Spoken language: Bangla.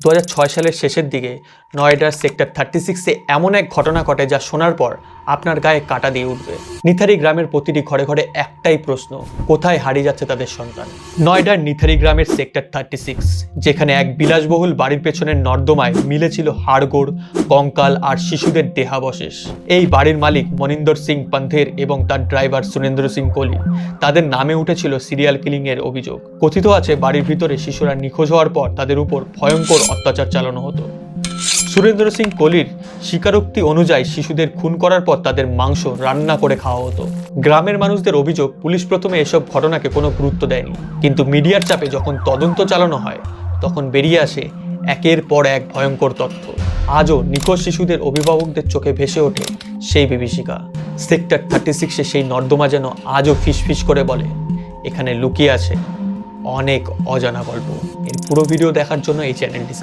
2006 সালের শেষের দিকে নয়ডার সেক্টর 36-এ এমন এক ঘটনা ঘটে যা শোনার পর আপনার গায়ে কাঁটা দিয়ে উঠবে। নিথারি গ্রামের প্রতিটি ঘরে ঘরে একটাই প্রশ্ন, কোথায় হারিয়ে যাচ্ছে তাদের সন্তান। নয়ডার নিথারি গ্রামের সেক্টর 36, যেখানে এক বিলাসবহুল বাড়ির পেছনের নর্দমায় মিলেছিল হাড়গোড়, কঙ্কাল আর শিশুদের দেহাবশেষ। এই বাড়ির মালিক মনিন্দর সিং পান্ধের এবং তার ড্রাইভার সুরেন্দ্র সিং কোহলি, তাদের নামে উঠেছিল সিরিয়াল কিলিংয়ের অভিযোগ। কথিত আছে বাড়ির ভিতরে শিশুরা নিখোঁজ হওয়ার পর তাদের উপর ভয়ঙ্কর অত্যাচার চালানো হতো। সুরেন্দ্র সিং কোহলির স্বীকারোক্তি অনুযায়ী শিশুদের খুন করার পর তাদের মাংস রান্না করে খাওয়া হতো। গ্রামের মানুষদের অভিযোগ, পুলিশ প্রথমে এসব ঘটনাকে কোনো গুরুত্ব দেয়নি, কিন্তু মিডিয়ার চাপে যখন তদন্ত চালানো হয় তখন বেরিয়ে আসে একের পর এক ভয়ঙ্কর তথ্য। আজও নিখোঁজ শিশুদের অভিভাবকদের চোখে ভেসে ওঠে সেই বিভীষিকা। সেক্টর 36-এ সেই নর্দমা যেন আজও ফিসফিস করে বলে, এখানে লুকিয়ে আছে অনেক অজানা গল্প। এর পুরো ভিডিও দেখার জন্য এই চ্যানেলটি